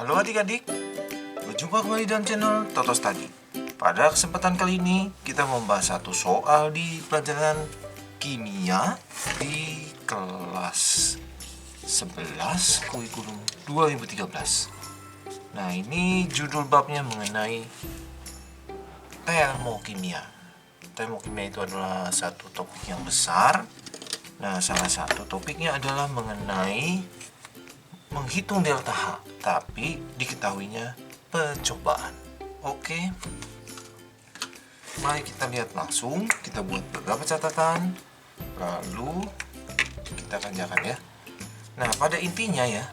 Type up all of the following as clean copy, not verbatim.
Halo adik-adik, berjumpa kembali dalam channel Toto Study. Pada kesempatan kali ini kita membahas satu soal di pelajaran kimia di kelas 11 kurikulum 2013. Nah, ini judul babnya mengenai termokimia. Termokimia itu adalah satu topik yang besar. Nah, salah satu topiknya adalah mengenai menghitung delta H, tapi diketahuinya percobaan. Oke, mari kita lihat langsung. Kita buat beberapa catatan, lalu kita kerjakan ya. Nah, pada intinya ya,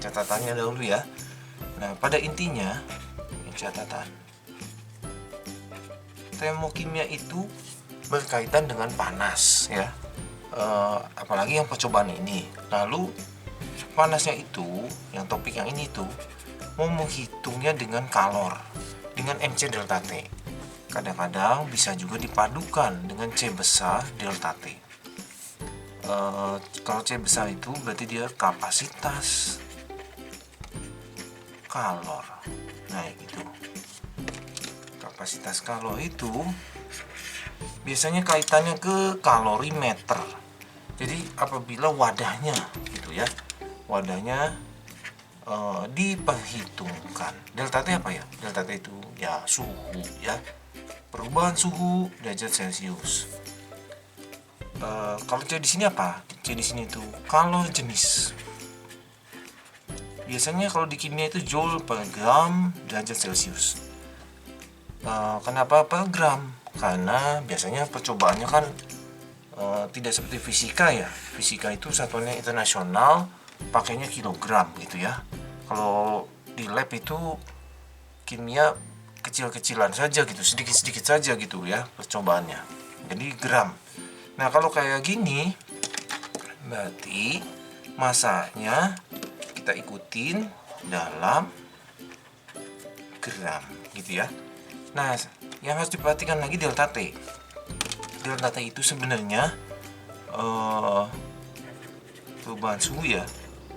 catatannya dahulu ya. Nah, pada intinya, ini catatan. Termokimia itu berkaitan dengan panas ya. Apalagi yang percobaan ini. Lalu panasnya itu, yang topik yang ini tuh mau menghitungnya dengan kalor, dengan MC delta T. Kadang-kadang bisa juga dipadukan dengan C besar delta T. Kalau C besar itu berarti dia kapasitas kalor. Nah gitu. Kapasitas kalor itu biasanya kaitannya ke kalorimeter. Jadi apabila wadahnya gitu ya, wadahnya diperhitungkan. Delta T apa ya? Delta T itu ya suhu ya, perubahan suhu derajat Celcius. Kalau C di sini apa? C di sini itu kalor jenis. Biasanya kalau di kimia itu joule per gram derajat Celcius. Kenapa per gram? Karena biasanya percobaannya kan tidak seperti fisika ya. Fisika itu satuannya internasional, pakainya kilogram gitu ya. Kalau di lab itu kimia kecil-kecilan saja gitu, sedikit-sedikit saja gitu ya percobaannya. Jadi gram. Nah, kalau kayak gini berarti masanya kita ikutin dalam gram gitu ya. Nah, yang harus diperhatikan lagi delta T. Delta T itu sebenarnya perubahan suhu ya.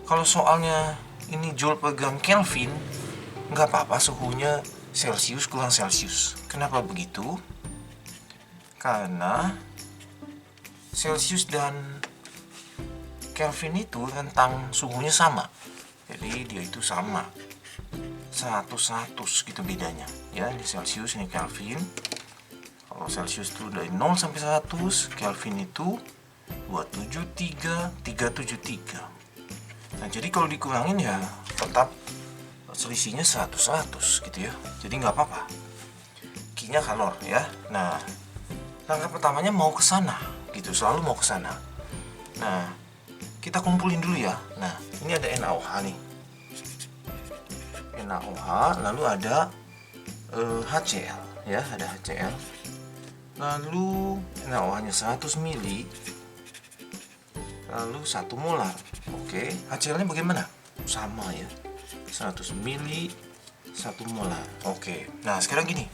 Kalau soalnya ini joule per gram Kelvin, nggak apa-apa suhunya Celcius kurang Celcius. Kenapa begitu? Karena Celcius dan Kelvin itu rentang suhunya sama. Jadi dia itu sama. 100 gitu bedanya. Ya, ini Celcius, ini Kelvin. Kalau Celcius itu dari 0 sampai 100, Kelvin itu 273,373. Nah, jadi kalau dikurangin ya tetap selisihnya 100 gitu ya. Jadi nggak apa-apa. Q-nya kalor ya. Nah, langkah pertamanya mau ke sana gitu, selalu mau ke sana. Nah, kita kumpulin dulu ya. Nah, ini ada NaOH nih. NaOH, lalu ada HCl ya, ada HCl. Lalu NaOH-nya 100 mili. Lalu 1 molar. Oke, HCl-nya bagaimana? Sama ya. 100 mili 1 molar. Oke. Nah, sekarang gini.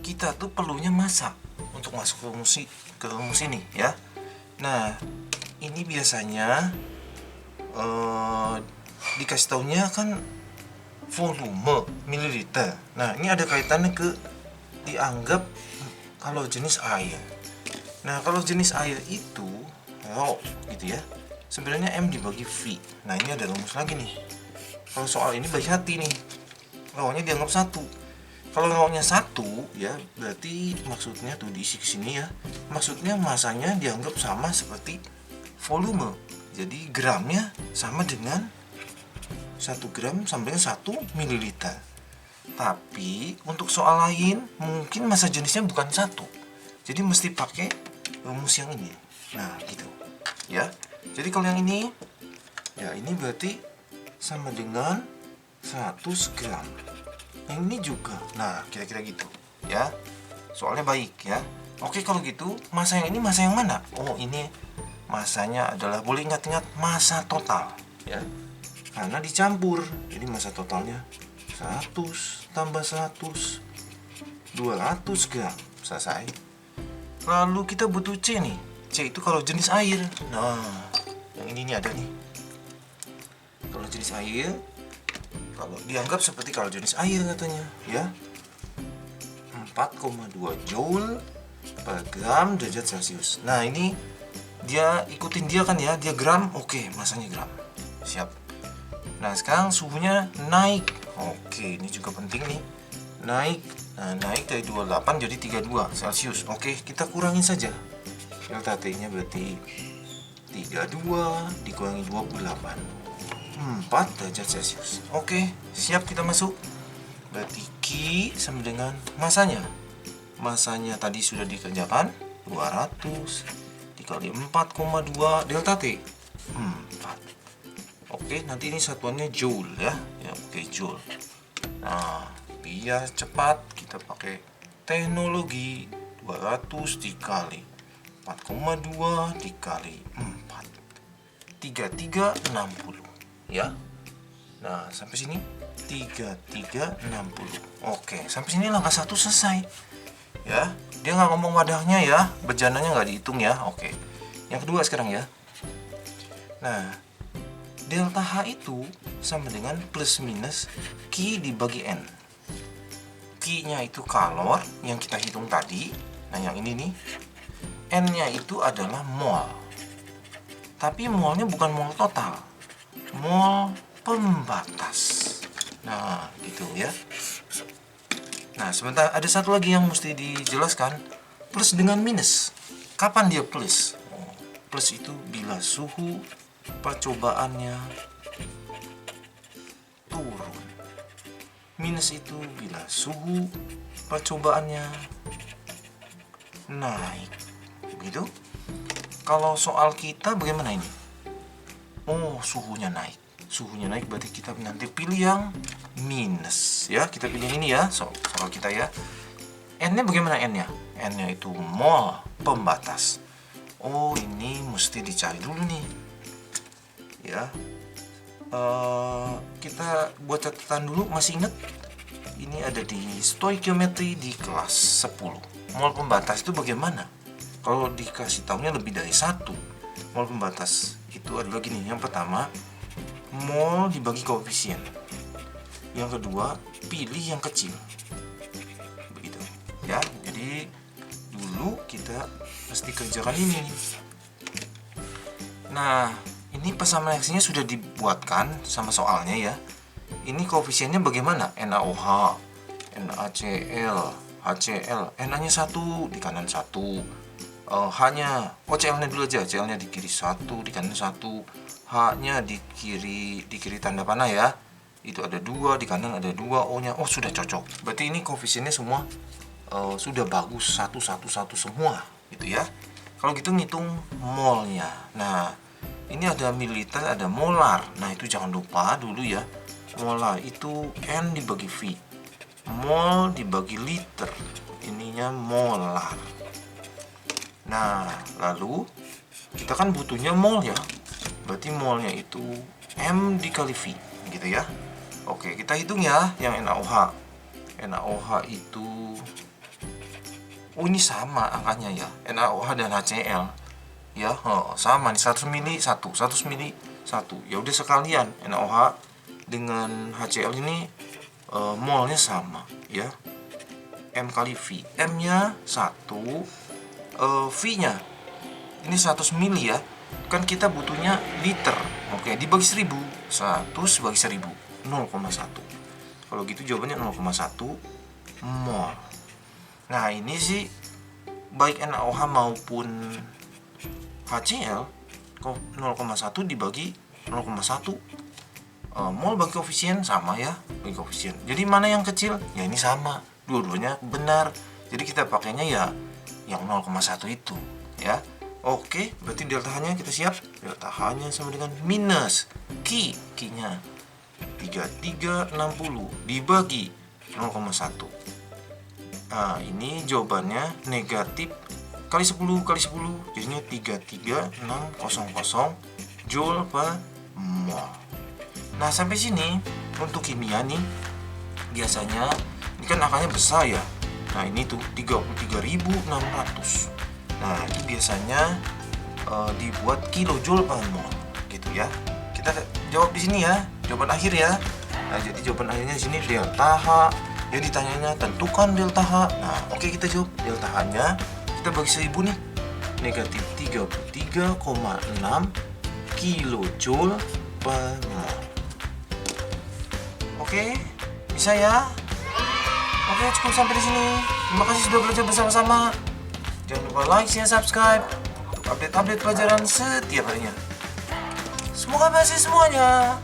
Kita tuh perlunya masak untuk masuk ke rumus ini ya. Nah, ini biasanya dikasih taunya kan volume mililiter. Nah, ini ada kaitannya ke dianggap kalau jenis air. Nah, kalau jenis air itu rho gitu ya. Sebenarnya M dibagi V. Nah, ini ada rumus lagi nih. Kalau soal ini baik hati nih. Rho-nya dianggap 1. Kalau rho-nya 1 ya, berarti maksudnya tuh diisi ke sini ya. Maksudnya masanya dianggap sama seperti volume. Jadi gramnya sama dengan 1 gram sama dengan 1 mililiter. Tapi untuk soal lain mungkin massa jenisnya bukan 1. Jadi mesti pakai rumus yang ini. Nah, gitu. Ya. Jadi kalau yang ini ya ini berarti sama dengan 100 gram. Yang ini juga. Nah, kira-kira gitu, ya. Soalnya baik ya. Oke, kalau gitu massa yang ini massa yang mana? Oh, ini massanya adalah, boleh ingat-ingat, massa total, ya. Karena dicampur. Jadi massa totalnya 100 tambah 100 200 gram. Selesai. Lalu kita butuh C nih. C itu kalau jenis air. Nah, yang ini nih ada nih. Kalau jenis air kalau dianggap seperti kalojenis air katanya ya. 4,2 joule per gram derajat Celcius. Nah ini dia ikutin dia kan ya, dia gram, oke, masanya gram, siap. Nah sekarang suhunya naik, oke, ini juga penting nih, naik. Nah naik dari 28 jadi 32 Celcius. Oke, kita kurangin saja delta T nya, berarti 32 dikurangi 28, 4 derajat Celcius. Oke, siap, kita masuk. Berarti Q sama dengan masanya. Masanya tadi sudah dikerjakan, 200 dikali 4,2 delta T 4. Oke, nanti ini satuannya joule ya. Oke, joule. Nah, biar cepat kita pakai teknologi 200 dikali 4,2 dikali 4, 3360 ya. Nah, sampai sini 3360. Oke, sampai sini langkah 1 selesai ya. Dia nggak ngomong wadahnya ya, bejananya nggak dihitung ya. Oke, yang kedua sekarang ya. Nah, delta H itu sama dengan plus minus Q dibagi N. Q nya itu kalor yang kita hitung tadi. Nah yang ini nih, N nya itu adalah mol. Tapi molnya bukan mol total, mol pembatas. Nah gitu ya. Nah sebentar, ada satu lagi yang mesti dijelaskan. Plus dengan minus, kapan dia plus? Plus itu bila suhu percobaannya turun. Minus itu bila suhu percobaannya naik. Begitu. Kalau soal kita bagaimana ini? Oh, suhunya naik. Suhunya naik berarti kita nanti pilih yang minus ya. Kita pilih ini ya, soal kita ya. N-nya bagaimana N-nya? N-nya itu mol pembatas. Oh, ini mesti dicari dulu nih. Ya. Kita buat catatan dulu, masih ingat? Ini ada di stoikiometri di kelas 10. Mol pembatas itu bagaimana? Kalau dikasih tahunya lebih dari 1. Mol pembatas itu adalah gini. Yang pertama, mol dibagi koefisien. Yang kedua, pilih yang kecil. Begitu. Ya, jadi dulu kita mesti kerjakan ini. Nah, ini pesamaan reaksinya sudah dibuatkan sama soalnya ya. Ini koefisiennya bagaimana? NaOH, NaCl, HCl. Na-nya 1, di kanan 1. H-nya, Cl-nya dulu aja. Cl-nya di kiri 1, di kanan 1. H-nya di kiri tanda panah ya. Itu ada 2, di kanan ada 2. O-nya, oh sudah cocok. Berarti ini koefisiennya semua sudah bagus, 1, 1, 1 semua gitu ya. Kalau gitu ngitung molnya. Nah, ini ada mililiter, ada molar. Nah, itu jangan lupa dulu ya. Molar itu N dibagi V. Mol dibagi liter. Ininya molar. Nah, lalu kita kan butuhnya mol ya. Berarti molnya itu M dikali V gitu ya. Oke, kita hitung ya yang NaOH. NaOH itu, oh ini sama angkanya ya. NaOH dan HCl ya, sama nih, 100 mili 1, 100 mili 1. Ya udah sekalian, NaOH dengan HCl ini molnya sama ya. M kali V. M-nya 1, V-nya ini 100 mili ya. Kan kita butuhnya liter. Oke, dibagi 1000. 100 bagi 1000, 0,1. Kalau gitu jawabannya 0,1 mol. Nah, ini sih baik NaOH maupun HCl 0,1 dibagi 0,1 mol bagi koefisien sama ya, bagi koefisien. Jadi mana yang kecil? Ya ini sama, dua-duanya benar. Jadi kita pakainya ya yang 0,1 itu ya. Oke, berarti delta H-nya kita siap. Delta H-nya sama dengan minus Q-nya 3360 dibagi 0,1. Nah, ini jawabannya negatif kali 10 kali 10, jadinya 33600 joule per mol. Nah, sampai sini untuk kimia nih biasanya ini kan angkanya besar ya. Nah, ini tuh 33.600. Nah, itu biasanya dibuat kilojoule per mol gitu ya. Kita jawab di sini ya, jawaban akhir ya. Nah, jadi jawaban akhirnya di sini delta H. Ya ditanyanya tentukan delta H. Nah, oke, kita jawab delta H-nya. Kita bagi 1000 nih. Negatif 33,6 kilojoule per mol. Oke, bisa ya? Oke, cukup sampai di sini. Terima kasih sudah belajar bersama-sama. Jangan lupa like, share, subscribe untuk update-update pelajaran setiap harinya. Semoga berhasil semuanya.